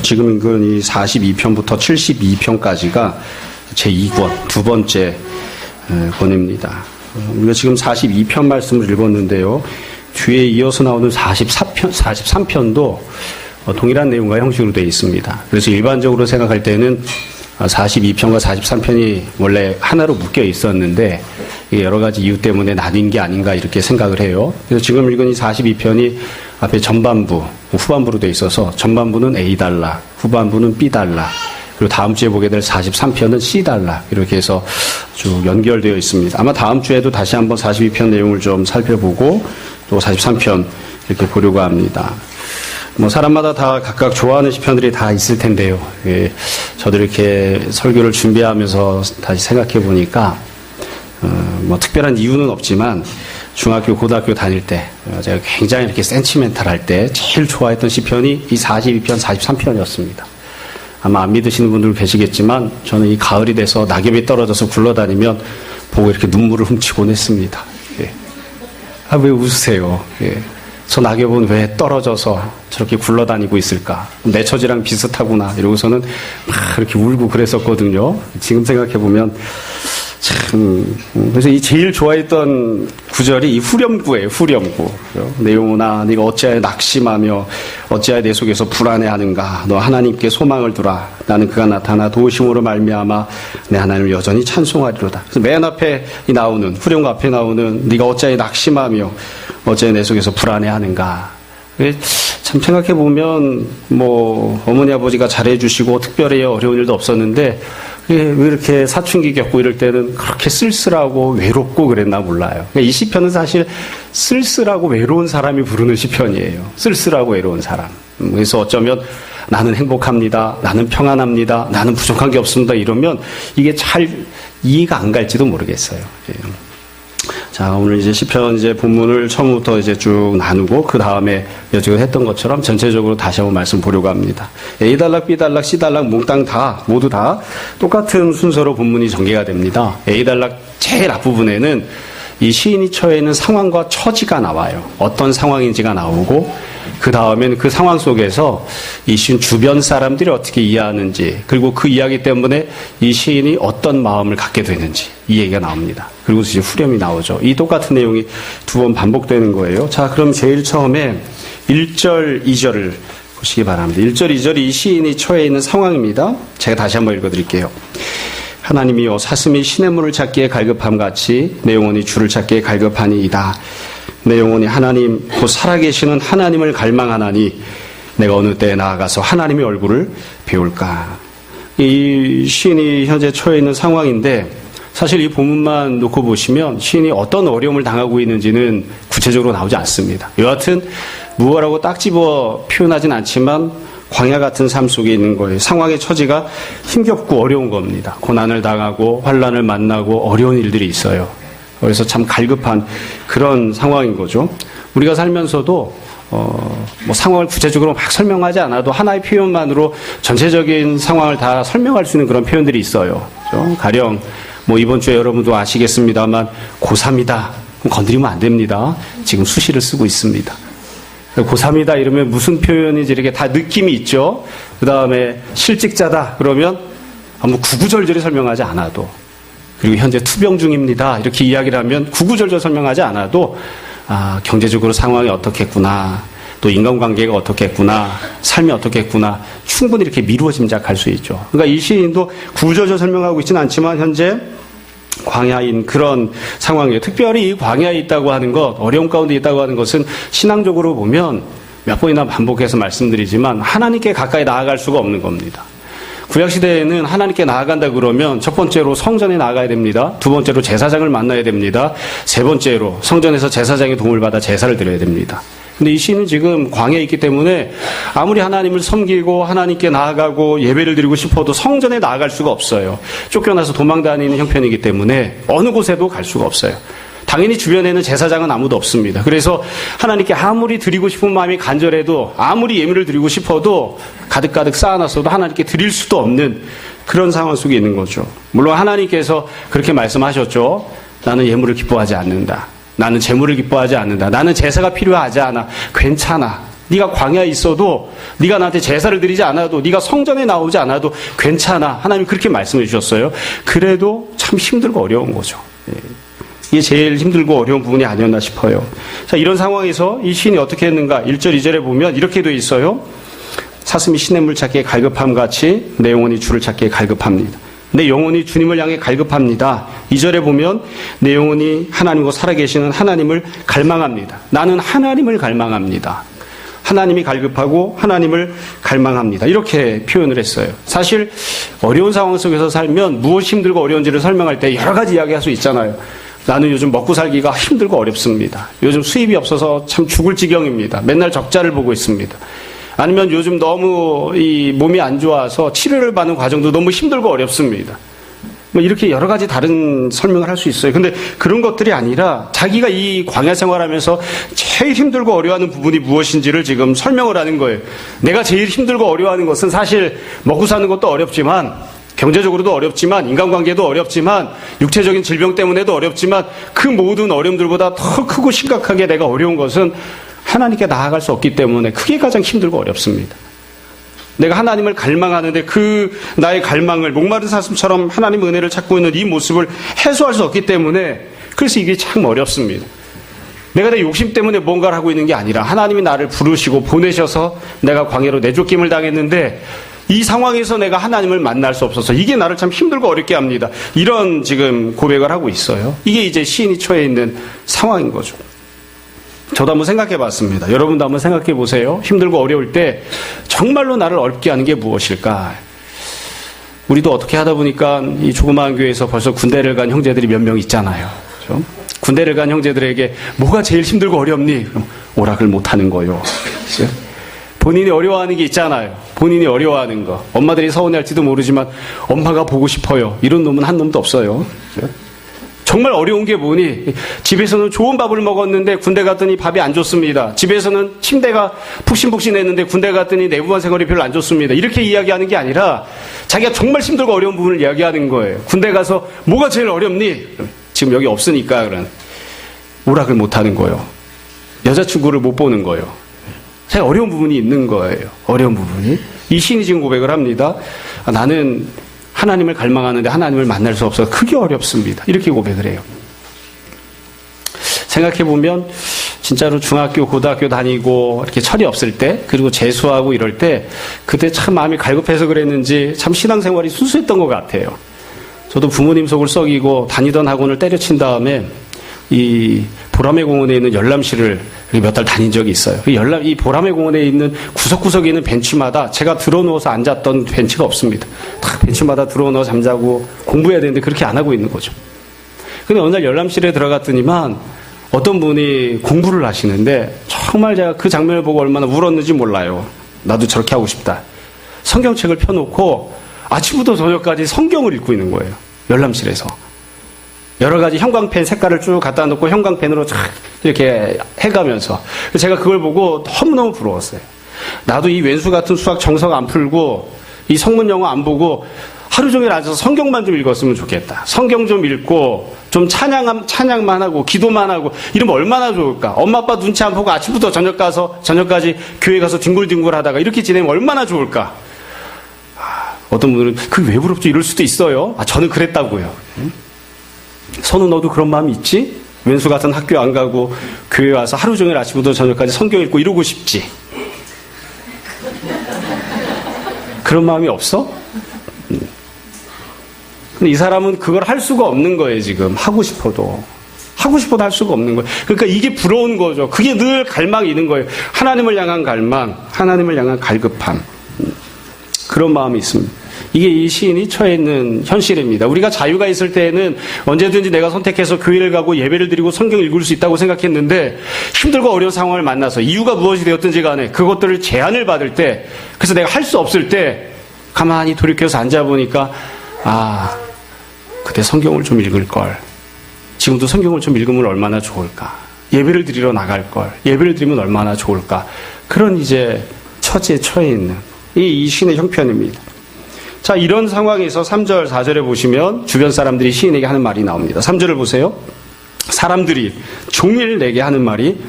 지금 이 42편부터 72편까지가 제2권, 두 번째 권입니다. 우리가 지금 42편 말씀을 읽었는데요. 뒤에 이어서 나오는 43편도 동일한 내용과 형식으로 되어 있습니다. 그래서 일반적으로 생각할 때는 42편과 43편이 원래 하나로 묶여 있었는데 여러 가지 이유 때문에 나뉜 게 아닌가 이렇게 생각을 해요. 그래서 지금 읽은 이 42편이 앞에 전반부, 후반부로 되어 있어서 전반부는 A단락, 후반부는 B단락, 그리고 다음 주에 보게 될 43편은 C단락 이렇게 해서 쭉 연결되어 있습니다. 아마 다음 주에도 다시 한번 42편 내용을 좀 살펴보고 또 43편 이렇게 보려고 합니다. 사람마다 다 각각 좋아하는 시편들이 다 있을 텐데요. 저도 이렇게 설교를 준비하면서 다시 생각해 보니까, 특별한 이유는 없지만, 중학교, 고등학교 다닐 때, 제가 굉장히 이렇게 센치멘탈 할 때, 제일 좋아했던 시편이 이 42편, 43편이었습니다. 아마 안 믿으시는 분들 계시겠지만, 저는 이 가을이 돼서 낙엽이 떨어져서 굴러다니면, 보고 이렇게 눈물을 훔치곤 했습니다. 왜 웃으세요? 저 낙엽은 왜 떨어져서 저렇게 굴러다니고 있을까? 내 처지랑 비슷하구나. 이러고서는 막 그렇게 울고 그랬었거든요. 지금 생각해보면 참, 그래서 이 제일 좋아했던 구절이 이 후렴구예요. 후렴구. 내 영혼아, 네가 어찌하여 낙심하며 어찌하여 내 속에서 불안해하는가? 너 하나님께 소망을 두라. 나는 그가 나타나 도우심으로 말미암아 내 하나님을 여전히 찬송하리로다. 그래서 맨 앞에 나오는, 후렴구 앞에 나오는 네가 어찌하여 낙심하며 어찌하여 내 속에서 불안해하는가? 참 생각해보면 어머니 아버지가 잘해주시고 특별히 어려운 일도 없었는데 왜 이렇게 사춘기 겪고 이럴 때는 그렇게 쓸쓸하고 외롭고 그랬나 몰라요. 이 시편은 사실 쓸쓸하고 외로운 사람이 부르는 시편이에요. 쓸쓸하고 외로운 사람. 그래서 어쩌면 나는 행복합니다. 나는 평안합니다. 나는 부족한 게 없습니다. 이러면 이게 잘 이해가 안 갈지도 모르겠어요. 자, 오늘 이제 시편 본문을 처음부터 쭉 나누고 그 다음에 여지껏 했던 것처럼 전체적으로 다시 한번 말씀 보려고 합니다. A단락, B단락, C단락 몽땅 모두 다 똑같은 순서로 본문이 전개가 됩니다. A단락 제일 앞부분에는 이 시인이 처해 있는 상황과 처지가 나와요. 어떤 상황인지가 나오고 그 다음에는 그 상황 속에서 이 시인 주변 사람들이 어떻게 이해하는지 그리고 그 이야기 때문에 이 시인이 어떤 마음을 갖게 되는지 이 얘기가 나옵니다. 그리고 이제 후렴이 나오죠. 이 똑같은 내용이 두 번 반복되는 거예요. 자, 그럼 제일 처음에 1절, 2절을 보시기 바랍니다. 1절, 2절이 이 시인이 처해 있는 상황입니다. 제가 다시 한번 읽어드릴게요. 하나님이여 사슴이 시냇물을 찾기에 갈급함같이 내 영혼이 주를 찾기에 갈급하니이다. 내 영혼이 하나님 곧 살아계시는 하나님을 갈망하나니 내가 어느 때에 나아가서 하나님의 얼굴을 배울까. 이 시인이 현재 처해 있는 상황인데 사실 이 본문만 놓고 보시면 시인이 어떤 어려움을 당하고 있는지는 구체적으로 나오지 않습니다. 여하튼 무엇라고 딱 집어 표현하진 않지만 광야 같은 삶 속에 있는 거예요. 상황의 처지가 힘겹고 어려운 겁니다. 고난을 당하고 환난을 만나고 어려운 일들이 있어요. 그래서 참 갈급한 그런 상황인 거죠. 우리가 살면서도 상황을 구체적으로 막 설명하지 않아도 하나의 표현만으로 전체적인 상황을 다 설명할 수 있는 그런 표현들이 있어요. 그렇죠? 가령 이번 주에 여러분도 아시겠습니다만 고3이다. 그럼 건드리면 안 됩니다. 지금 수시를 쓰고 있습니다. 고3이다 이러면 무슨 표현인지 이렇게 다 느낌이 있죠. 그 다음에 실직자다 그러면 구구절절히 설명하지 않아도, 그리고 현재 투병 중입니다 이렇게 이야기를 하면 구구절절 설명하지 않아도 경제적으로 상황이 어떻겠구나, 또 인간관계가 어떻겠구나, 삶이 어떻겠구나 충분히 이렇게 미루어 짐작할 수 있죠. 그러니까 이 시인도 구구절절 설명하고 있지는 않지만 현재 광야인 그런 상황이에요. 특별히 이 광야에 있다고 하는 것, 어려움 가운데 있다고 하는 것은 신앙적으로 보면 몇 번이나 반복해서 말씀드리지만 하나님께 가까이 나아갈 수가 없는 겁니다. 구약시대에는 하나님께 나아간다 그러면 첫 번째로 성전에 나아가야 됩니다. 두 번째로 제사장을 만나야 됩니다. 세 번째로 성전에서 제사장의 도움을 받아 제사를 드려야 됩니다. 근데 이 시인은 지금 광야에 있기 때문에 아무리 하나님을 섬기고 하나님께 나아가고 예배를 드리고 싶어도 성전에 나아갈 수가 없어요. 쫓겨나서 도망다니는 형편이기 때문에 어느 곳에도 갈 수가 없어요. 당연히 주변에는 제사장은 아무도 없습니다. 그래서 하나님께 아무리 드리고 싶은 마음이 간절해도 아무리 예물을 드리고 싶어도 가득가득 쌓아놨어도 하나님께 드릴 수도 없는 그런 상황 속에 있는 거죠. 물론 하나님께서 그렇게 말씀하셨죠. 나는 예물을 기뻐하지 않는다. 나는 재물을 기뻐하지 않는다. 나는 제사가 필요하지 않아. 괜찮아. 네가 광야에 있어도, 네가 나한테 제사를 드리지 않아도, 네가 성전에 나오지 않아도 괜찮아. 하나님 그렇게 말씀해 주셨어요. 그래도 참 힘들고 어려운 거죠. 이게 제일 힘들고 어려운 부분이 아니었나 싶어요. 자, 이런 상황에서 이 시인이 어떻게 했는가? 1절, 2절에 보면 이렇게 되어 있어요. 사슴이 시냇물 찾기에 갈급함 같이 내 영혼이 주를 찾기에 갈급합니다. 내 영혼이 주님을 향해 갈급합니다. 2절에 보면 내 영혼이 하나님과 살아계시는 하나님을 갈망합니다. 나는 하나님을 갈망합니다. 하나님이 갈급하고 하나님을 갈망합니다. 이렇게 표현을 했어요. 사실 어려운 상황 속에서 살면 무엇이 힘들고 어려운지를 설명할 때 여러 가지 이야기할 수 있잖아요. 나는 요즘 먹고 살기가 힘들고 어렵습니다. 요즘 수입이 없어서 참 죽을 지경입니다. 맨날 적자를 보고 있습니다. 아니면 요즘 너무 이 몸이 안 좋아서 치료를 받는 과정도 너무 힘들고 어렵습니다. 뭐 이렇게 여러 가지 다른 설명을 할 수 있어요. 근데 그런 것들이 아니라 자기가 이 광야 생활하면서 제일 힘들고 어려워하는 부분이 무엇인지를 지금 설명을 하는 거예요. 내가 제일 힘들고 어려워하는 것은 사실 먹고 사는 것도 어렵지만, 경제적으로도 어렵지만, 인간관계도 어렵지만, 육체적인 질병 때문에도 어렵지만, 그 모든 어려움들보다 더 크고 심각하게 내가 어려운 것은 하나님께 나아갈 수 없기 때문에 그게 가장 힘들고 어렵습니다. 내가 하나님을 갈망하는데 그 나의 갈망을 목마른 사슴처럼 하나님의 은혜를 찾고 있는 이 모습을 해소할 수 없기 때문에, 그래서 이게 참 어렵습니다. 내가 내 욕심 때문에 뭔가를 하고 있는 게 아니라 하나님이 나를 부르시고 보내셔서 내가 광야로 내쫓김을 당했는데 이 상황에서 내가 하나님을 만날 수 없어서 이게 나를 참 힘들고 어렵게 합니다. 이런 지금 고백을 하고 있어요. 이게 이제 시인이 처해 있는 상황인 거죠. 저도 한번 생각해 봤습니다. 여러분도 한번 생각해 보세요. 힘들고 어려울 때 정말로 나를 어렵게 하는 게 무엇일까? 우리도 어떻게 하다 보니까 이 조그마한 교회에서 벌써 군대를 간 형제들이 몇 명 있잖아요. 그렇죠? 군대를 간 형제들에게 뭐가 제일 힘들고 어렵니? 그럼 오락을 못하는 거요. 그렇죠? 본인이 어려워하는 게 있잖아요. 본인이 어려워하는 거. 엄마들이 서운해할지도 모르지만 엄마가 보고 싶어요. 이런 놈은 한 놈도 없어요. 그렇죠? 정말 어려운 게 뭐니? 집에서는 좋은 밥을 먹었는데 군대 갔더니 밥이 안 좋습니다. 집에서는 침대가 푹신푹신했는데 군대 갔더니 내부반 생활이 별로 안 좋습니다. 이렇게 이야기하는 게 아니라 자기가 정말 힘들고 어려운 부분을 이야기하는 거예요. 군대 가서 뭐가 제일 어렵니? 지금 여기 없으니까 그런 오락을 못하는 거예요. 여자친구를 못 보는 거예요. 제가 어려운 부분이 있는 거예요. 어려운 부분이. 이 시인이 지금 고백을 합니다. 나는 하나님을 갈망하는데 하나님을 만날 수 없어서 크게 어렵습니다. 이렇게 고백을 해요. 생각해보면 진짜로 중학교, 고등학교 다니고 이렇게 철이 없을 때, 그리고 재수하고 이럴 때 그때 참 마음이 갈급해서 그랬는지 참 신앙생활이 순수했던 것 같아요. 저도 부모님 속을 썩이고 다니던 학원을 때려친 다음에 이 보라매 공원에 있는 열람실을 몇 달 다닌 적이 있어요. 이 보라매 공원에 있는 구석구석에 있는 벤치마다 제가 들어누워서 앉았던 벤치가 없습니다. 다 벤치마다 들어누워 잠자고 공부해야 되는데 그렇게 안 하고 있는 거죠. 근데 어느 날 열람실에 들어갔더니만 어떤 분이 공부를 하시는데 정말 제가 그 장면을 보고 얼마나 울었는지 몰라요. 나도 저렇게 하고 싶다. 성경책을 펴놓고 아침부터 저녁까지 성경을 읽고 있는 거예요. 열람실에서. 여러 가지 형광펜 색깔을 쭉 갖다 놓고 형광펜으로 쫙 이렇게 해가면서 제가 그걸 보고 너무너무 부러웠어요. 나도 이 왼수 같은 수학 정석 안 풀고 이 성문 영어 안 보고 하루 종일 앉아서 성경만 좀 읽었으면 좋겠다. 성경 좀 읽고 좀 찬양만 하고 기도만 하고 이러면 얼마나 좋을까. 엄마 아빠 눈치 안 보고 아침부터 저녁까지 교회 가서 뒹굴뒹굴 하다가 이렇게 지내면 얼마나 좋을까. 어떤 분들은 그게 왜 부럽죠? 이럴 수도 있어요. 저는 그랬다고요. 선우 너도 그런 마음이 있지? 왼수 같은 학교 안 가고 교회 와서 하루 종일 아침부터 저녁까지 성경 읽고 이러고 싶지? 그런 마음이 없어? 근데 이 사람은 그걸 할 수가 없는 거예요. 지금 하고 싶어도 할 수가 없는 거예요. 그러니까 이게 부러운 거죠. 그게 늘 갈망이 있는 거예요. 하나님을 향한 갈망, 하나님을 향한 갈급함, 그런 마음이 있습니다. 이게 이 시인이 처해 있는 현실입니다. 우리가 자유가 있을 때에는 언제든지 내가 선택해서 교회를 가고 예배를 드리고 성경 읽을 수 있다고 생각했는데 힘들고 어려운 상황을 만나서 이유가 무엇이 되었든지 간에 그것들을 제한을 받을 때, 그래서 내가 할 수 없을 때 가만히 돌이켜서 앉아보니까 그때 성경을 좀 읽을 걸. 지금도 성경을 좀 읽으면 얼마나 좋을까. 예배를 드리러 나갈 걸. 예배를 드리면 얼마나 좋을까. 그런 이제 처지에 처해 있는 이 시인의 형편입니다. 자, 이런 상황에서 3절, 4절에 보시면 주변 사람들이 시인에게 하는 말이 나옵니다. 3절을 보세요. 사람들이 종일 내게 하는 말이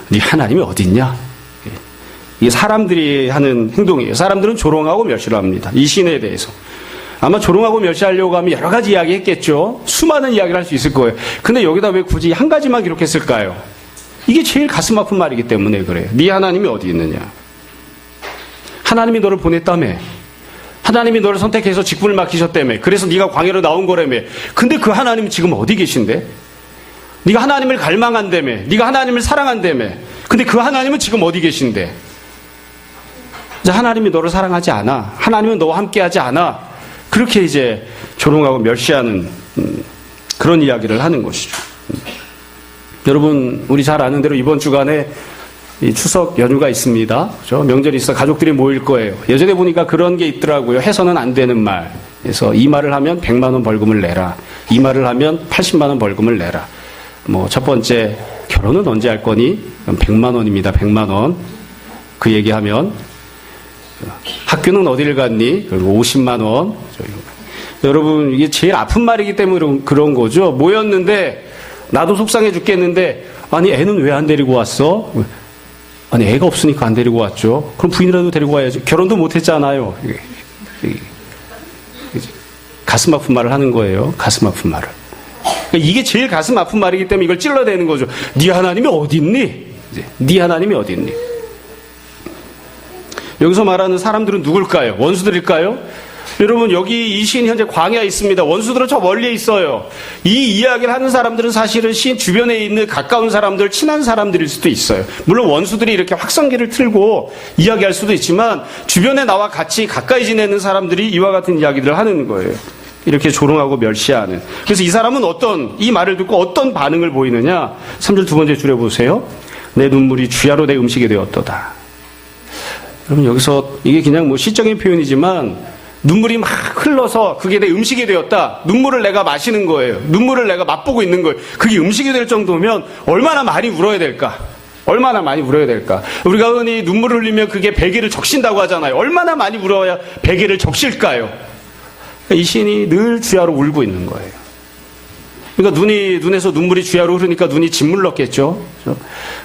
네 하나님이 어디 있냐? 이게 사람들이 하는 행동이에요. 사람들은 조롱하고 멸시를 합니다. 이 시인에 대해서. 아마 조롱하고 멸시하려고 하면 여러 가지 이야기 했겠죠. 수많은 이야기를 할 수 있을 거예요. 근데 여기다 왜 굳이 한 가지만 기록했을까요? 이게 제일 가슴 아픈 말이기 때문에 그래요. 네 하나님이 어디 있느냐. 하나님이 너를 보냈다며. 하나님이 너를 선택해서 직분을 맡기셨다며. 그래서 네가 광야로 나온 거라며. 근데 그 하나님이 지금 어디 계신데? 네가 하나님을 갈망한다며. 네가 하나님을 사랑한다며. 근데 그 하나님은 지금 어디 계신데? 이제 하나님이 너를 사랑하지 않아. 하나님은 너와 함께하지 않아. 그렇게 이제 조롱하고 멸시하는 그런 이야기를 하는 것이죠. 여러분, 우리 잘 아는 대로 이번 주간에 이 추석 연휴가 있습니다. 그렇죠? 명절이 있어 가족들이 모일 거예요. 예전에 보니까 그런 게 있더라고요. 해서는 안 되는 말. 그래서 이 말을 하면 100만 원 벌금을 내라. 이 말을 하면 80만 원 벌금을 내라. 뭐 첫 번째, 결혼은 언제 할 거니? 100만 원입니다. 100만 원. 그 얘기하면 학교는 어디를 갔니? 그리고 50만 원. 여러분, 이게 제일 아픈 말이기 때문에 그런 거죠. 모였는데 나도 속상해 죽겠는데 아니 애는 왜 안 데리고 왔어? 아니 애가 없으니까 안 데리고 왔죠. 그럼 부인이라도 데리고 와야지. 결혼도 못 했잖아요. 가슴 아픈 말을 하는 거예요. 가슴 아픈 말을. 이게 제일 가슴 아픈 말이기 때문에 이걸 찔러대는 거죠. 네 하나님이 어디 있니? 네 하나님이 어디 있니? 여기서 말하는 사람들은 누굴까요? 원수들일까요? 여러분, 여기 이 시인 현재 광야에 있습니다. 원수들은 저 멀리에 있어요. 이 이야기를 하는 사람들은 사실은 시인 주변에 있는 가까운 사람들, 친한 사람들일 수도 있어요. 물론 원수들이 이렇게 확성기를 틀고 이야기할 수도 있지만 주변에 나와 같이 가까이 지내는 사람들이 이와 같은 이야기들을 하는 거예요. 이렇게 조롱하고 멸시하는. 그래서 이 사람은 이 말을 듣고 어떤 반응을 보이느냐? 3절 두 번째 줄에 보세요. 내 눈물이 주야로 내 음식이 되었도다. 여러분, 여기서 이게 그냥 뭐 시적인 표현이지만 눈물이 막 흘러서 그게 내 음식이 되었다. 눈물을 내가 마시는 거예요. 눈물을 내가 맛보고 있는 거예요. 그게 음식이 될 정도면 얼마나 많이 울어야 될까? 얼마나 많이 울어야 될까? 우리가 흔히 눈물을 흘리면 그게 베개를 적신다고 하잖아요. 얼마나 많이 울어야 베개를 적실까요? 이 시인이 늘 주야로 울고 있는 거예요. 그러니까 눈에서 눈물이 주야로 흐르니까 눈이 짓물렀겠죠.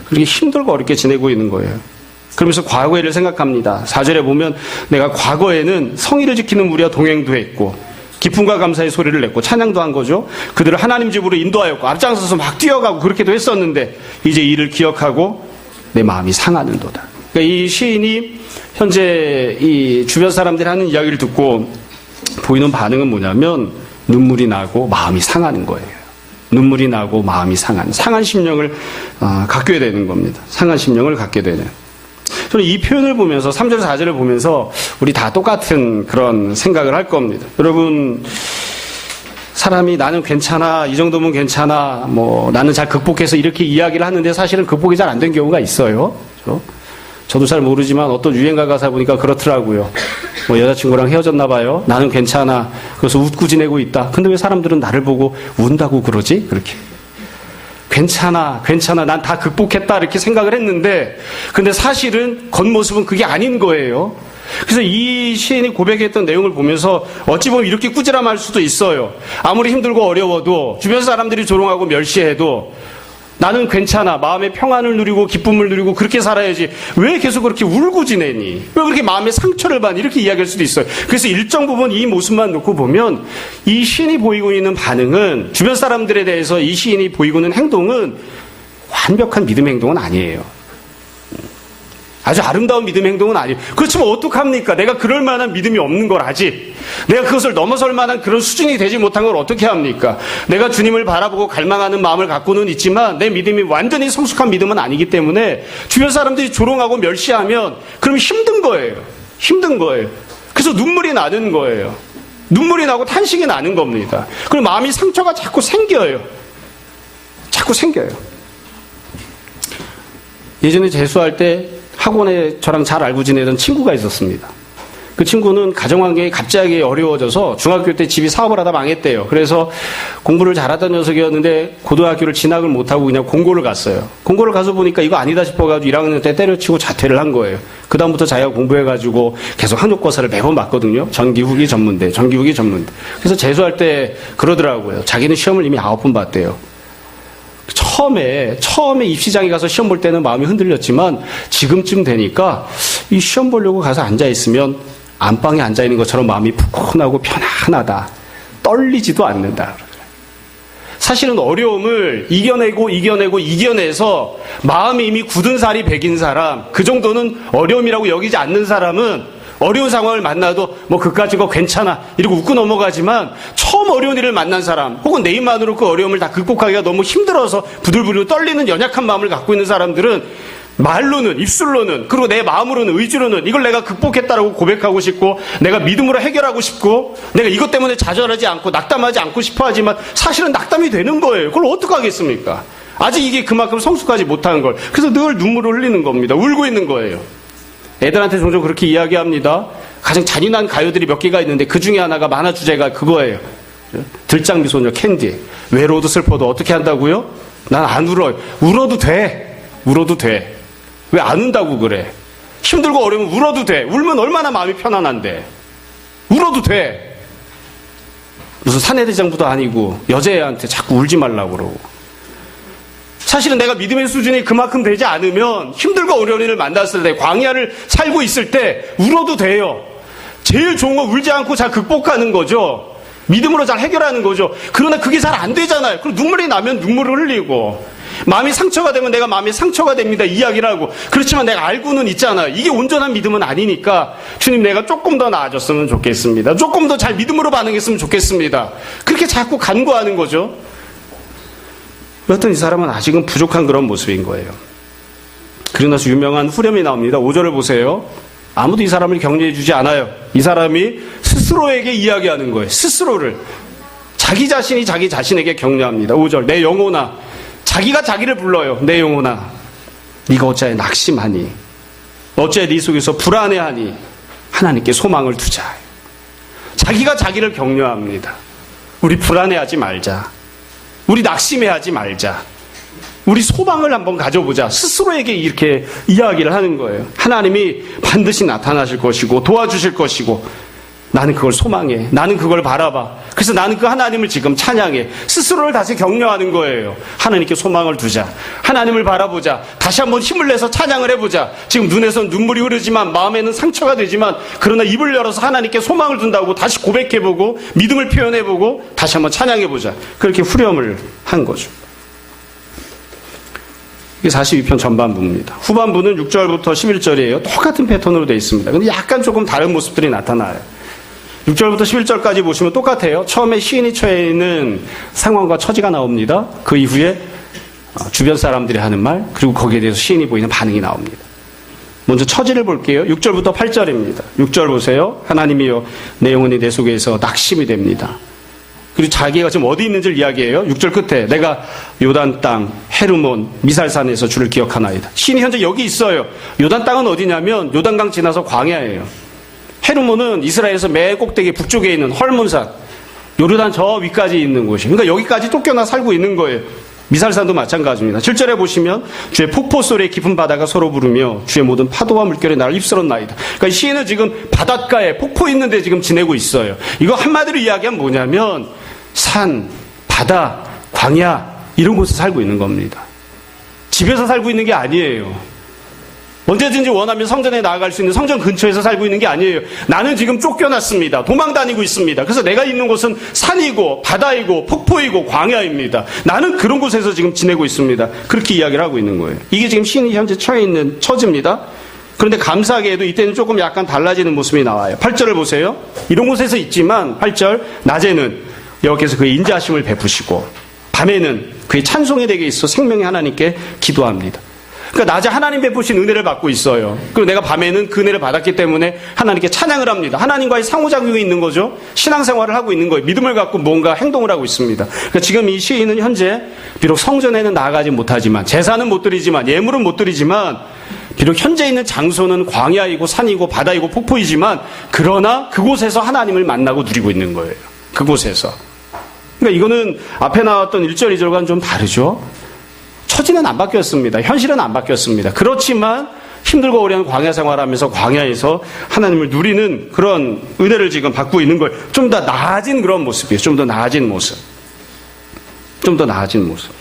그렇게 힘들고 어렵게 지내고 있는 거예요. 그러면서 과거를 생각합니다. 4절에 보면 내가 과거에는 성의를 지키는 무리와 동행도 했고 기쁨과 감사의 소리를 냈고 찬양도 한 거죠. 그들을 하나님 집으로 인도하였고 앞장서서 막 뛰어가고 그렇게도 했었는데 이제 이를 기억하고 내 마음이 상하는도다. 그러니까 이 시인이 현재 이 주변 사람들이 하는 이야기를 듣고 보이는 반응은 뭐냐면 눈물이 나고 마음이 상하는 거예요. 눈물이 나고 마음이 상한 심령을 갖게 되는 겁니다. 상한 심령을 갖게 되는. 저는 이 표현을 보면서 3절 4절을 보면서 우리 다 똑같은 그런 생각을 할 겁니다. 여러분, 사람이 나는 괜찮아, 이 정도면 괜찮아, 뭐 나는 잘 극복해서 이렇게 이야기를 하는데 사실은 극복이 잘 안 된 경우가 있어요. 그렇죠? 저도 잘 모르지만 어떤 유행가 가사 보니까 그렇더라고요. 뭐 여자친구랑 헤어졌나 봐요. 나는 괜찮아. 그래서 웃고 지내고 있다. 근데 왜 사람들은 나를 보고 운다고 그러지? 그렇게. 괜찮아. 난 다 극복했다. 이렇게 생각을 했는데, 근데 사실은 겉모습은 그게 아닌 거예요. 그래서 이 시인이 고백했던 내용을 보면서 어찌 보면 이렇게 꾸지람할 수도 있어요. 아무리 힘들고 어려워도, 주변 사람들이 조롱하고 멸시해도, 나는 괜찮아. 마음의 평안을 누리고 기쁨을 누리고 그렇게 살아야지. 왜 계속 그렇게 울고 지내니? 왜 그렇게 마음의 상처를 받니? 이렇게 이야기할 수도 있어요. 그래서 일정 부분 이 모습만 놓고 보면 이 시인이 보이고 있는 반응은, 주변 사람들에 대해서 이 시인이 보이고 있는 행동은 완벽한 믿음의 행동은 아니에요. 아주 아름다운 믿음의 행동은 아니에요. 그렇지만 어떡합니까? 내가 그럴 만한 믿음이 없는 걸 아직. 내가 그것을 넘어설 만한 그런 수준이 되지 못한 걸 어떻게 합니까? 내가 주님을 바라보고 갈망하는 마음을 갖고는 있지만 내 믿음이 완전히 성숙한 믿음은 아니기 때문에 주변 사람들이 조롱하고 멸시하면 그럼 힘든 거예요. 그래서 눈물이 나는 거예요. 눈물이 나고 탄식이 나는 겁니다. 그리고 마음이 상처가 자꾸 생겨요. 예전에 재수할 때 학원에 저랑 잘 알고 지내던 친구가 있었습니다. 그 친구는 가정환경이 갑자기 어려워져서 중학교 때 집이 사업을 하다 망했대요. 그래서 공부를 잘하던 녀석이었는데 고등학교를 진학을 못하고 그냥 공고를 갔어요. 공고를 가서 보니까 이거 아니다 싶어가지고 1학년 때 때려치고 자퇴를 한 거예요. 그 다음부터 자기가 공부해가지고 계속 학력고사를 매번 봤거든요. 전기후기 전문대. 그래서 재수할 때 그러더라고요. 자기는 시험을 이미 9번 봤대요. 처음에 입시장에 가서 시험 볼 때는 마음이 흔들렸지만 지금쯤 되니까 이 시험 보려고 가서 앉아있으면 안방에 앉아있는 것처럼 마음이 푸근하고 편안하다. 떨리지도 않는다. 사실은 어려움을 이겨내서 마음이 이미 굳은 살이 배긴 사람, 그 정도는 어려움이라고 여기지 않는 사람은 어려운 상황을 만나도 뭐 그까짓 거 괜찮아 이러고 웃고 넘어가지만 처음 어려운 일을 만난 사람 혹은 내 힘만으로 그 어려움을 다 극복하기가 너무 힘들어서 부들부들 떨리는 연약한 마음을 갖고 있는 사람들은 말로는, 입술로는, 그리고 내 마음으로는, 의지로는 이걸 내가 극복했다라고 고백하고 싶고 내가 믿음으로 해결하고 싶고 내가 이것 때문에 좌절하지 않고 낙담하지 않고 싶어 하지만 사실은 낙담이 되는 거예요. 그걸 어떡하겠습니까? 아직 이게 그만큼 성숙하지 못한 걸. 그래서 늘 눈물을 흘리는 겁니다. 울고 있는 거예요. 애들한테 종종 그렇게 이야기합니다. 가장 잔인한 가요들이 몇 개가 있는데 그 중에 하나가 만화 주제가 그거예요. 들장미소녀 캔디. 외로워도 슬퍼도 어떻게 한다고요? 난 안 울어요. 울어도 돼. 왜 안 운다고 그래? 힘들고 어려우면 울어도 돼. 울면 얼마나 마음이 편안한데. 울어도 돼. 무슨 사내대장부도 아니고 여자애한테 자꾸 울지 말라고 그러고. 사실은 내가 믿음의 수준이 그만큼 되지 않으면 힘들고 어려운 일을 만났을 때 광야를 살고 있을 때 울어도 돼요. 제일 좋은 건 울지 않고 잘 극복하는 거죠. 믿음으로 잘 해결하는 거죠. 그러나 그게 잘 안 되잖아요. 그리고 눈물이 나면 눈물을 흘리고 마음이 상처가 되면 내가 마음이 상처가 됩니다. 이야기를 하고. 그렇지만 내가 알고는 있잖아요. 이게 온전한 믿음은 아니니까 주님 내가 조금 더 나아졌으면 좋겠습니다. 조금 더 잘 믿음으로 반응했으면 좋겠습니다. 그렇게 자꾸 간구하는 거죠. 그렇던 이 사람은 아직은 부족한 그런 모습인 거예요. 그러고 나서 유명한 후렴이 나옵니다. 5절을 보세요. 아무도 이 사람을 격려해 주지 않아요. 이 사람이 스스로에게 이야기하는 거예요. 스스로를. 자기 자신이 자기 자신에게 격려합니다. 5절. 내 영혼아. 자기가 자기를 불러요. 내 영혼아. 네가 어찌하여 낙심하니. 어찌하여 네 속에서 불안해하니. 하나님께 소망을 두자. 자기가 자기를 격려합니다. 우리 불안해하지 말자. 우리 낙심해하지 말자. 우리 소망을 한번 가져보자. 스스로에게 이렇게 이야기를 하는 거예요. 하나님이 반드시 나타나실 것이고 도와주실 것이고 나는 그걸 소망해. 나는 그걸 바라봐. 그래서 나는 그 하나님을 지금 찬양해. 스스로를 다시 격려하는 거예요. 하나님께 소망을 두자. 하나님을 바라보자. 다시 한번 힘을 내서 찬양을 해보자. 지금 눈에선 눈물이 흐르지만 마음에는 상처가 되지만 그러나 입을 열어서 하나님께 소망을 둔다고 다시 고백해보고 믿음을 표현해보고 다시 한번 찬양해보자. 그렇게 후렴을 한 거죠. 이게 42편 전반부입니다. 후반부는 6절부터 11절이에요. 똑같은 패턴으로 되어 있습니다. 근데 약간 조금 다른 모습들이 나타나요. 6절부터 11절까지 보시면 똑같아요. 처음에 시인이 처해 있는 상황과 처지가 나옵니다. 그 이후에 주변 사람들이 하는 말, 그리고 거기에 대해서 시인이 보이는 반응이 나옵니다. 먼저 처지를 볼게요. 6절부터 8절입니다. 6절 보세요. 하나님이여 내 영혼이 내 속에서 낙심이 됩니다. 그리고 자기가 지금 어디 있는지를 이야기해요. 6절 끝에 내가 요단 땅 헤르몬 미살산에서 주를 기억하나이다. 시인이 현재 여기 있어요. 요단 땅은 어디냐면 요단강 지나서 광야예요. 헤르몬은 이스라엘에서 맨 꼭대기 북쪽에 있는 헐몬산, 요르단 저 위까지 있는 곳이에요. 그러니까 여기까지 쫓겨나 살고 있는 거예요. 미살산도 마찬가지입니다. 7절에 보시면 주의 폭포 소리에 깊은 바다가 서로 부르며 주의 모든 파도와 물결이 나를 휩쓸었나이다. 그러니까 시인은 지금 바닷가에 폭포 있는데 지금 지내고 있어요. 이거 한마디로 이야기하면 뭐냐면 산, 바다, 광야 이런 곳에 살고 있는 겁니다. 집에서 살고 있는 게 아니에요. 언제든지 원하면 성전에 나아갈 수 있는 성전 근처에서 살고 있는 게 아니에요. 나는 지금 쫓겨났습니다. 도망 다니고 있습니다. 그래서 내가 있는 곳은 산이고 바다이고 폭포이고 광야입니다. 나는 그런 곳에서 지금 지내고 있습니다. 그렇게 이야기를 하고 있는 거예요. 이게 지금 시인이 현재 처해 있는 처지입니다. 그런데 감사하게도 이때는 조금 약간 달라지는 모습이 나와요. 8절을 보세요. 이런 곳에서 있지만 8절 낮에는 여호와께서 그의 인자하심을 베푸시고 밤에는 그의 찬송의 댁에 있어 생명의 하나님께 기도합니다. 그러니까 낮에 하나님 베푸신 은혜를 받고 있어요. 그리고 내가 밤에는 그 은혜를 받았기 때문에 하나님께 찬양을 합니다. 하나님과의 상호작용이 있는 거죠. 신앙생활을 하고 있는 거예요. 믿음을 갖고 뭔가 행동을 하고 있습니다. 그러니까 지금 이 시인은 현재 비록 성전에는 나아가지 못하지만 제사는 못 드리지만 예물은 못 드리지만 비록 현재 있는 장소는 광야이고 산이고 바다이고 폭포이지만 그러나 그곳에서 하나님을 만나고 누리고 있는 거예요. 그곳에서. 그러니까 이거는 앞에 나왔던 1절, 2절과는 좀 다르죠. 처지는 안 바뀌었습니다. 현실은 안 바뀌었습니다. 그렇지만 힘들고 어려운 광야 생활하면서 광야에서 하나님을 누리는 그런 은혜를 지금 받고 있는 걸 좀 더 나아진 그런 모습이에요. 좀 더 나아진 모습. 좀 더 나아진 모습.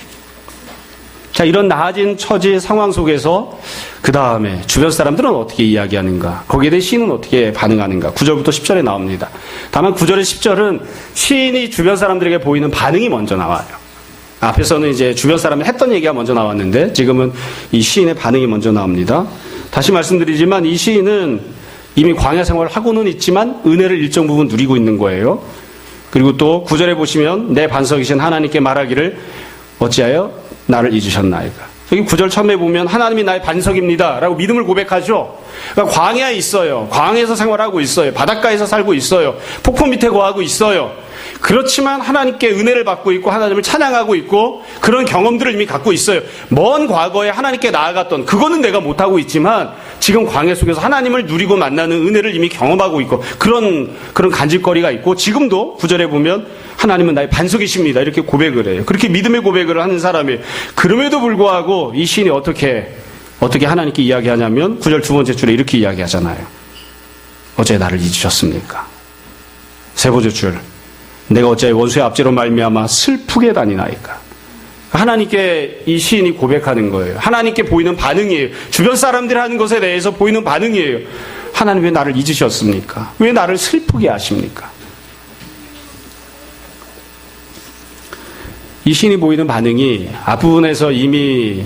자, 이런 나아진 처지 상황 속에서 그 다음에 주변 사람들은 어떻게 이야기하는가, 거기에 대해 시인은 어떻게 반응하는가, 9절부터 10절에 나옵니다. 다만 9절에 10절은 시인이 주변 사람들에게 보이는 반응이 먼저 나와요. 앞에서는 이제 주변 사람이 했던 얘기가 먼저 나왔는데 지금은 이 시인의 반응이 먼저 나옵니다. 다시 말씀드리지만 이 시인은 이미 광야 생활을 하고는 있지만 은혜를 일정 부분 누리고 있는 거예요. 그리고 또 9절에 보시면 내 반석이신 하나님께 말하기를 어찌하여 나를 잊으셨나이까. 여기 9절 처음에 보면 하나님이 나의 반석입니다 라고 믿음을 고백하죠. 그러니까 광야에 있어요. 광야에서 생활하고 있어요. 바닷가에서 살고 있어요. 폭포 밑에 거하고 있어요. 그렇지만 하나님께 은혜를 받고 있고 하나님을 찬양하고 있고 그런 경험들을 이미 갖고 있어요. 먼 과거에 하나님께 나아갔던 그거는 내가 못하고 있지만 지금 광야 속에서 하나님을 누리고 만나는 은혜를 이미 경험하고 있고 그런 간질거리가 있고 지금도 9절에 보면 하나님은 나의 반석이십니다 이렇게 고백을 해요. 그렇게 믿음의 고백을 하는 사람이 그럼에도 불구하고 이 시인이 어떻게 하나님께 이야기하냐면 9절 두 번째 줄에 이렇게 이야기하잖아요. 어째 나를 잊으셨습니까? 세 번째 줄 내가 어째 원수의 압제로 말미암아 슬프게 다니나이까. 하나님께 이 시인이 고백하는 거예요. 하나님께 보이는 반응이에요. 주변 사람들이 하는 것에 대해서 보이는 반응이에요. 하나님 왜 나를 잊으셨습니까? 왜 나를 슬프게 하십니까? 이 시인이 보이는 반응이 앞부분에서 이미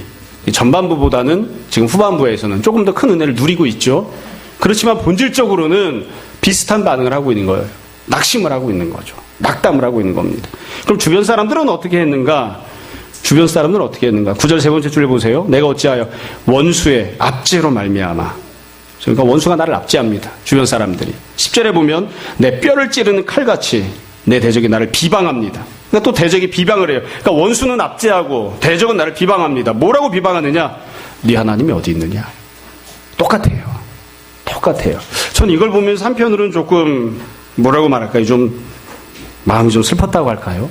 전반부보다는 지금 후반부에서는 조금 더 큰 은혜를 누리고 있죠. 그렇지만 본질적으로는 비슷한 반응을 하고 있는 거예요. 낙심을 하고 있는 거죠. 낙담을 하고 있는 겁니다. 그럼 주변 사람들은 어떻게 했는가? 9절 세 번째 줄에 보세요. 내가 어찌하여 원수의 압제로 말미암아. 그러니까 원수가 나를 압제합니다. 주변 사람들이. 10절에 보면 내 뼈를 찌르는 칼같이 내 대적이 나를 비방합니다. 그러니까 또 대적이 비방을 해요. 그러니까 원수는 압제하고 대적은 나를 비방합니다. 뭐라고 비방하느냐? 네 하나님이 어디 있느냐? 똑같아요. 전 이걸 보면서 한편으로는 조금 뭐라고 말할까요? 좀 마음이 좀 슬펐다고 할까요?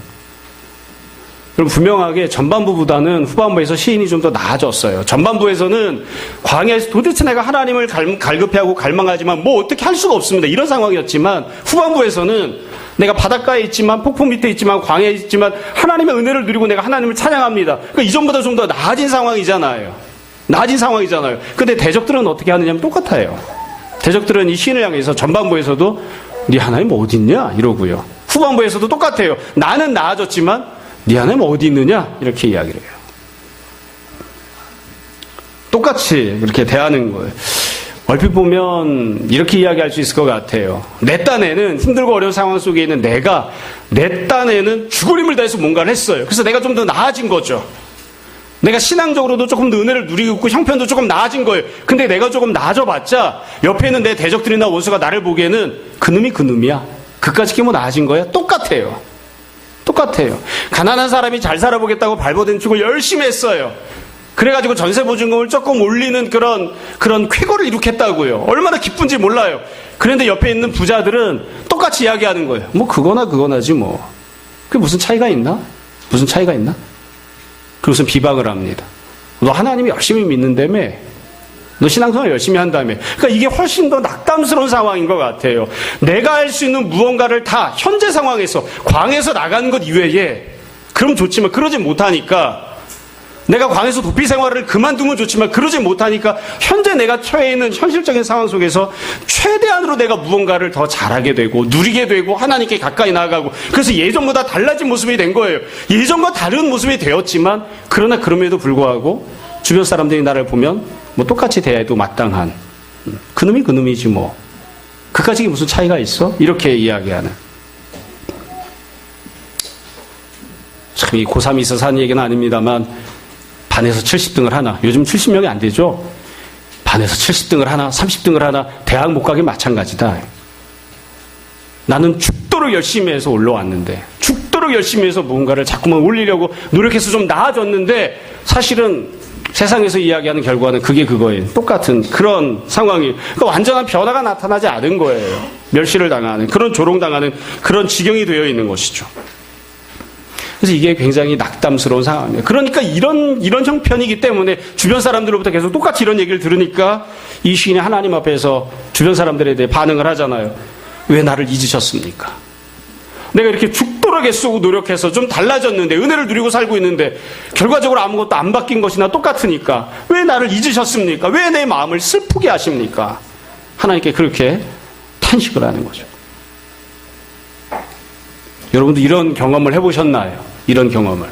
그럼 분명하게 전반부보다는 후반부에서 시인이 좀 더 나아졌어요. 전반부에서는 광야에서 도대체 내가 하나님을 갈급해하고 갈망하지만 뭐 어떻게 할 수가 없습니다. 이런 상황이었지만 후반부에서는 내가 바닷가에 있지만 폭포 밑에 있지만 광야에 있지만 하나님의 은혜를 누리고 내가 하나님을 찬양합니다. 그러니까 이전보다 좀 더 나아진 상황이잖아요. 근데 대적들은 어떻게 하느냐면 똑같아요. 대적들은 이 시인을 향해서 전반부에서도 네 하나님 어디 있냐 이러고요. 후반부에서도 똑같아요. 나는 나아졌지만 네 하나님 어디 있느냐 이렇게 이야기를 해요. 똑같이 그렇게 대하는 거예요. 얼핏 보면 이렇게 이야기할 수 있을 것 같아요. 내 딴에는 힘들고 어려운 상황 속에 있는 내 딴에는 죽을 힘을 다해서 뭔가를 했어요. 그래서 내가 좀 더 나아진 거죠. 내가 신앙적으로도 조금 더 은혜를 누리고 있고 형편도 조금 나아진 거예요. 근데 내가 조금 나아져봤자 옆에 있는 내 대적들이나 원수가 나를 보기에는 그놈이야. 그까짓 게 뭐 나아진 거야? 똑같아요. 가난한 사람이 잘 살아보겠다고 발버둥 치고 열심히 했어요. 그래가지고 전세보증금을 조금 올리는 그런 쾌거를 이룩했다고요. 얼마나 기쁜지 몰라요. 그런데 옆에 있는 부자들은 똑같이 이야기하는 거예요. 뭐 그거나지 뭐. 그게 무슨 차이가 있나? 그것은 비방을 합니다. 너 하나님이 열심히 믿는다며? 너 신앙생활 열심히 한다며? 그러니까 이게 훨씬 더 낙담스러운 상황인 것 같아요. 내가 할 수 있는 무언가를 다 현재 상황에서 광에서 나가는 것 이외에 그럼 좋지만 그러지 못하니까 내가 광에서 도피 생활을 그만두면 좋지만 그러지 못하니까 현재 내가 처해 있는 현실적인 상황 속에서 최대한으로 내가 무언가를 더 잘하게 되고 누리게 되고 하나님께 가까이 나아가고 그래서 예전보다 달라진 모습이 된 거예요. 예전과 다른 모습이 되었지만 그러나 그럼에도 불구하고 주변 사람들이 나를 보면 뭐 똑같이 대해도 마땅한 그놈이지 뭐 그까짓 무슨 차이가 있어? 이렇게 이야기하는 참 이 고3이 있어서 하는 얘기는 아닙니다만 반에서 70등을 하나, 요즘 70명이 안 되죠? 반에서 70등을 하나, 30등을 하나, 대학 못 가기 마찬가지다. 나는 죽도록 열심히 해서 올라왔는데, 죽도록 열심히 해서 무언가를 자꾸만 올리려고 노력해서 좀 나아졌는데, 사실은 세상에서 이야기하는 결과는 그게 그거예요. 똑같은 그런 상황이. 그러니까 완전한 변화가 나타나지 않은 거예요. 멸시를 당하는, 그런 조롱당하는 그런 지경이 되어 있는 것이죠. 그래서 이게 굉장히 낙담스러운 상황이에요. 그러니까 이런 형편이기 때문에 주변 사람들로부터 계속 똑같이 이런 얘기를 들으니까 이 시인이 하나님 앞에서 주변 사람들에 대해 반응을 하잖아요. 왜 나를 잊으셨습니까? 내가 이렇게 죽도록 애쓰고 노력해서 좀 달라졌는데, 은혜를 누리고 살고 있는데 결과적으로 아무것도 안 바뀐 것이나 똑같으니까 왜 나를 잊으셨습니까? 왜 내 마음을 슬프게 하십니까? 하나님께 그렇게 탄식을 하는 거죠. 여러분도 이런 경험을 해보셨나요? 이런 경험을.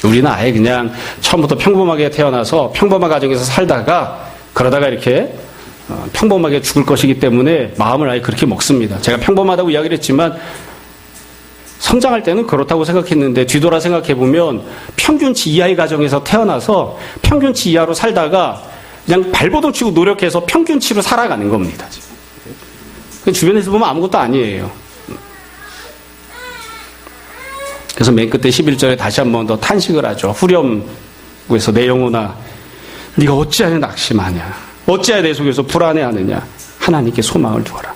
우리는 아예 그냥 처음부터 평범하게 태어나서 평범한 가정에서 살다가 그러다가 이렇게 평범하게 죽을 것이기 때문에 마음을 아예 그렇게 먹습니다. 제가 평범하다고 이야기를 했지만 성장할 때는 그렇다고 생각했는데 뒤돌아 생각해보면 평균치 이하의 가정에서 태어나서 평균치 이하로 살다가 그냥 발버둥 치고 노력해서 평균치로 살아가는 겁니다. 주변에서 보면 아무것도 아니에요. 그래서 맨 끝에 11절에 다시 한 번 더 탄식을 하죠. 후렴구에서 내 영혼아 네가 어찌하여 낙심하냐, 어찌하여 내 속에서 불안해하느냐, 하나님께 소망을 두어라.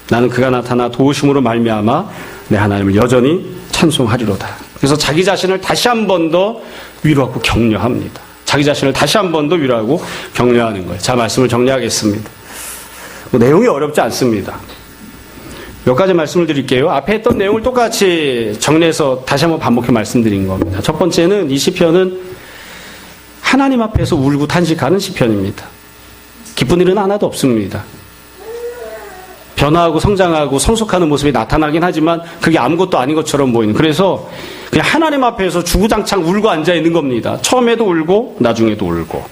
나는 그가 나타나 도우심으로 말미암아 내 하나님을 여전히 찬송하리로다. 그래서 자기 자신을 다시 한 번 더 위로하고 격려합니다. 자기 자신을 다시 한 번 더 위로하고 격려하는 거예요. 자, 말씀을 정리하겠습니다. 내용이 어렵지 않습니다. 몇 가지 말씀을 드릴게요. 앞에 했던 내용을 똑같이 정리해서 다시 한번 반복해 말씀드린 겁니다. 첫 번째는 이 시편은 하나님 앞에서 울고 탄식하는 시편입니다. 기쁜 일은 하나도 없습니다. 변화하고 성장하고 성숙하는 모습이 나타나긴 하지만 그게 아무것도 아닌 것처럼 보이는, 그래서 그냥 하나님 앞에서 주구장창 울고 앉아있는 겁니다. 처음에도 울고 나중에도 울고.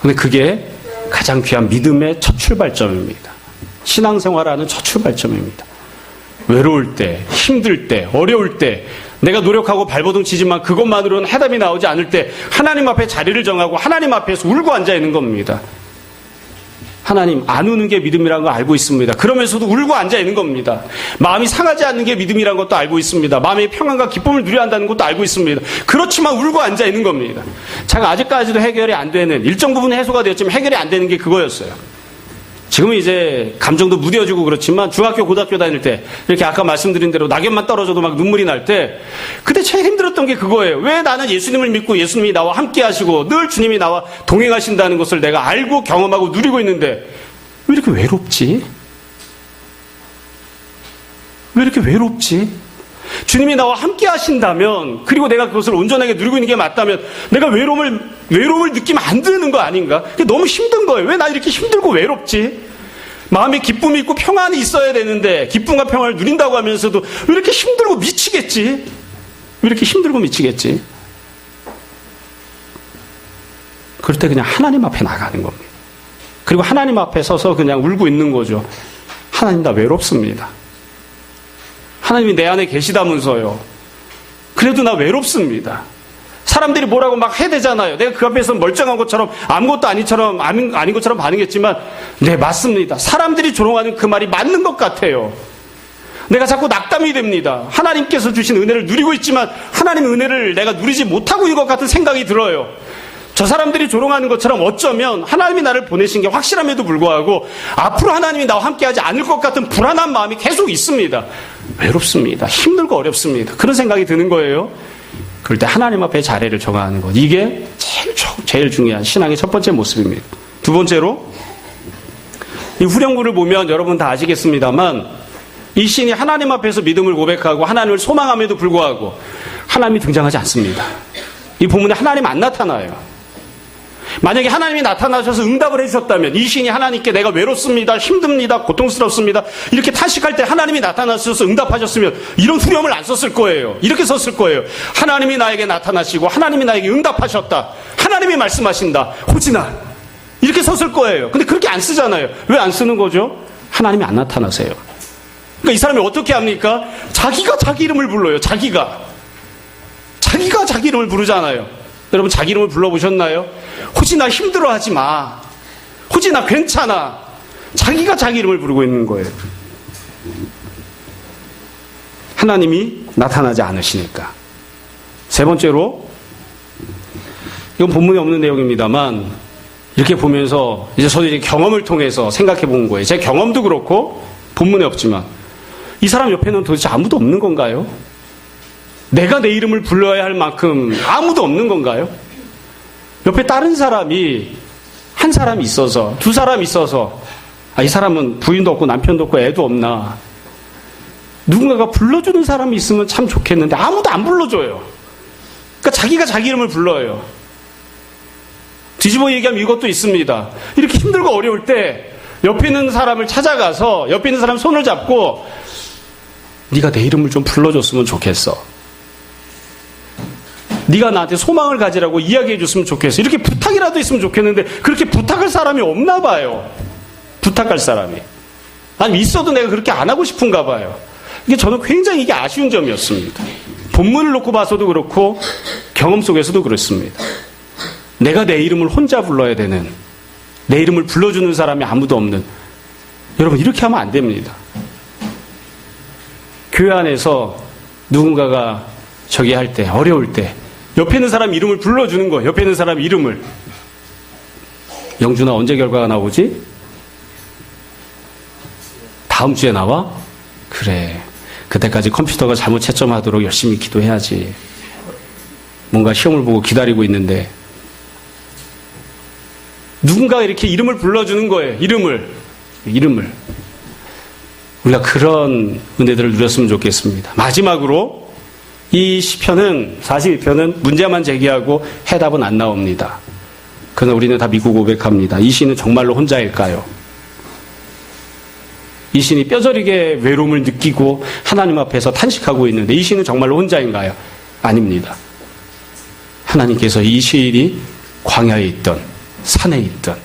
근데 그게 가장 귀한 믿음의 첫 출발점입니다. 신앙생활하는 첫 출발점입니다. 외로울 때, 힘들 때, 어려울 때, 내가 노력하고 발버둥 치지만 그것만으로는 해답이 나오지 않을 때 하나님 앞에 자리를 정하고 하나님 앞에서 울고 앉아있는 겁니다. 하나님, 안 우는 게 믿음이라는 거 알고 있습니다. 그러면서도 울고 앉아있는 겁니다. 마음이 상하지 않는 게 믿음이라는 것도 알고 있습니다. 마음의 평안과 기쁨을 누려야 한다는 것도 알고 있습니다. 그렇지만 울고 앉아있는 겁니다. 제가 아직까지도 해결이 안 되는, 일정 부분 해소가 되었지만 해결이 안 되는 게 그거였어요. 지금은 이제 감정도 무뎌지고 그렇지만 중학교, 고등학교 다닐 때 이렇게 아까 말씀드린 대로 낙엽만 떨어져도 막 눈물이 날 때 그때 제일 힘들었던 게 그거예요. 왜 나는 예수님을 믿고 예수님이 나와 함께 하시고 늘 주님이 나와 동행하신다는 것을 내가 알고 경험하고 누리고 있는데 왜 이렇게 외롭지? 왜 이렇게 외롭지? 주님이 나와 함께 하신다면, 그리고 내가 그것을 온전하게 누리고 있는 게 맞다면 내가 외로움을 느끼면 안 되는 거 아닌가? 그게 너무 힘든 거예요. 왜 나 이렇게 힘들고 외롭지? 마음에 기쁨이 있고 평안이 있어야 되는데 기쁨과 평안을 누린다고 하면서도 왜 이렇게 힘들고 미치겠지? 왜 이렇게 힘들고 미치겠지? 그럴 때 그냥 하나님 앞에 나가는 겁니다. 그리고 하나님 앞에 서서 그냥 울고 있는 거죠. 하나님, 나 외롭습니다. 하나님이 내 안에 계시다면서요. 그래도 나 외롭습니다. 사람들이 뭐라고 막 해대잖아요. 내가 그 앞에서 멀쩡한 것처럼 아무것도 아닌 것처럼 반응했지만 네, 맞습니다. 사람들이 조롱하는 그 말이 맞는 것 같아요. 내가 자꾸 낙담이 됩니다. 하나님께서 주신 은혜를 누리고 있지만 하나님의 은혜를 내가 누리지 못하고 있는 것 같은 생각이 들어요. 저 사람들이 조롱하는 것처럼 어쩌면 하나님이 나를 보내신 게 확실함에도 불구하고 앞으로 하나님이 나와 함께하지 않을 것 같은 불안한 마음이 계속 있습니다. 외롭습니다. 힘들고 어렵습니다. 그런 생각이 드는 거예요. 그럴 때 하나님 앞에 자리를 정하는 것. 이게 제일 중요한 신앙의 첫 번째 모습입니다. 두 번째로, 이 후렴구를 보면 여러분 다 아시겠습니다만 이 시인이 하나님 앞에서 믿음을 고백하고 하나님을 소망함에도 불구하고 하나님이 등장하지 않습니다. 이 본문에 하나님 안 나타나요. 만약에 하나님이 나타나셔서 응답을 해주셨다면, 이 시인이 하나님께 내가 외롭습니다, 힘듭니다, 고통스럽습니다 이렇게 탄식할 때 하나님이 나타나셔서 응답하셨으면 이런 후렴을 안 썼을 거예요. 이렇게 썼을 거예요. 하나님이 나에게 나타나시고 하나님이 나에게 응답하셨다, 하나님이 말씀하신다, 호지나, 이렇게 썼을 거예요. 근데 그렇게 안 쓰잖아요. 왜 안 쓰는 거죠? 하나님이 안 나타나세요. 그러니까 이 사람이 어떻게 합니까? 자기가 자기 이름을 불러요. 자기가 자기 이름을 부르잖아요. 여러분, 자기 이름을 불러보셨나요? 호지나, 힘들어하지 마. 호지나, 괜찮아. 자기가 자기 이름을 부르고 있는 거예요. 하나님이 나타나지 않으시니까. 세 번째로, 이건 본문에 없는 내용입니다만 이렇게 보면서 이제 저도 이제 경험을 통해서 생각해 본 거예요. 제 경험도 그렇고 본문에 없지만 이 사람 옆에는 도대체 아무도 없는 건가요? 내가 내 이름을 불러야 할 만큼 아무도 없는 건가요? 옆에 다른 사람이 한 사람이 있어서, 두 사람이 있어서, 이 사람은 부인도 없고 남편도 없고 애도 없나. 누군가가 불러주는 사람이 있으면 참 좋겠는데 아무도 안 불러줘요. 그러니까 자기가 자기 이름을 불러요. 뒤집어 얘기하면 이것도 있습니다. 이렇게 힘들고 어려울 때 옆에 있는 사람을 찾아가서 옆에 있는 사람 손을 잡고 네가 내 이름을 좀 불러줬으면 좋겠어. 네가 나한테 소망을 가지라고 이야기해 줬으면 좋겠어. 이렇게 부탁이라도 있으면 좋겠는데 그렇게 부탁할 사람이 없나 봐요. 부탁할 사람이. 아니 있어도 내가 그렇게 안 하고 싶은가 봐요. 이게 저는 굉장히 이게 아쉬운 점이었습니다. 본문을 놓고 봐서도 그렇고 경험 속에서도 그렇습니다. 내가 내 이름을 혼자 불러야 되는, 내 이름을 불러주는 사람이 아무도 없는, 여러분 이렇게 하면 안 됩니다. 교회 안에서 누군가가 저기 할 때, 어려울 때 옆에 있는 사람 이름을 불러주는 거예요. 옆에 있는 사람 이름을. 영준아 언제 결과가 나오지? 다음 주에 나와? 그래. 그때까지 컴퓨터가 잘못 채점하도록 열심히 기도해야지. 뭔가 시험을 보고 기다리고 있는데 누군가 이렇게 이름을 불러주는 거예요. 이름을. 우리가 그런 은혜들을 누렸으면 좋겠습니다. 마지막으로 이 시편은 42편은 문제만 제기하고 해답은 안 나옵니다. 그러나 우리는 다 믿고 고백합니다. 이 시인은 정말로 혼자일까요? 이 시인이 뼈저리게 외로움을 느끼고 하나님 앞에서 탄식하고 있는데 이 시인은 정말로 혼자인가요? 아닙니다. 하나님께서 이 시인이 광야에 있던, 산에 있던,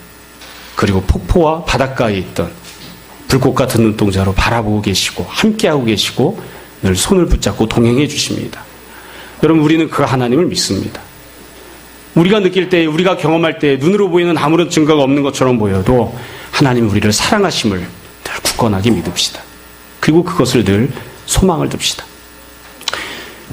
그리고 폭포와 바닷가에 있던 불꽃 같은 눈동자로 바라보고 계시고 함께하고 계시고 늘 손을 붙잡고 동행해 주십니다. 여러분 우리는 그 하나님을 믿습니다. 우리가 느낄 때, 우리가 경험할 때 눈으로 보이는 아무런 증거가 없는 것처럼 보여도 하나님은 우리를 사랑하심을 늘 굳건하게 믿읍시다. 그리고 그것을 늘 소망을 둡시다.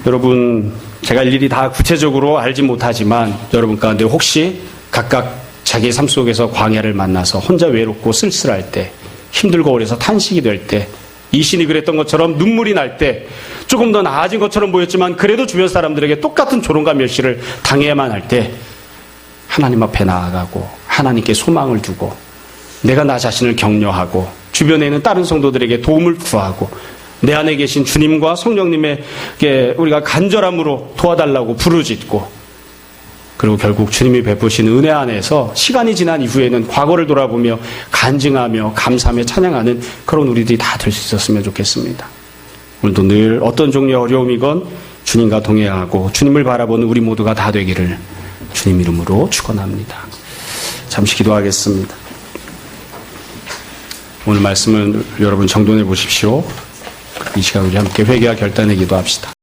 여러분 제가 일일이 다 구체적으로 알지 못하지만 여러분 가운데 혹시 각각 자기의 삶 속에서 광야를 만나서 혼자 외롭고 쓸쓸할 때, 힘들고 어려서 탄식이 될 때, 이 신이 그랬던 것처럼 눈물이 날 때, 조금 더 나아진 것처럼 보였지만 그래도 주변 사람들에게 똑같은 조롱과 멸시를 당해야만 할 때 하나님 앞에 나아가고 하나님께 소망을 두고 내가 나 자신을 격려하고 주변에 있는 다른 성도들에게 도움을 구하고 내 안에 계신 주님과 성령님에게 우리가 간절함으로 도와달라고 부르짖고, 그리고 결국 주님이 베푸신 은혜 안에서 시간이 지난 이후에는 과거를 돌아보며 간증하며 감사하며 찬양하는 그런 우리들이 다 될 수 있었으면 좋겠습니다. 오늘도 늘 어떤 종류의 어려움이건 주님과 동행하고 주님을 바라보는 우리 모두가 다 되기를 주님 이름으로 축원합니다. 잠시 기도하겠습니다. 오늘 말씀을 여러분 정돈해 보십시오. 이 시간 우리 함께 회개와 결단의 기도합시다.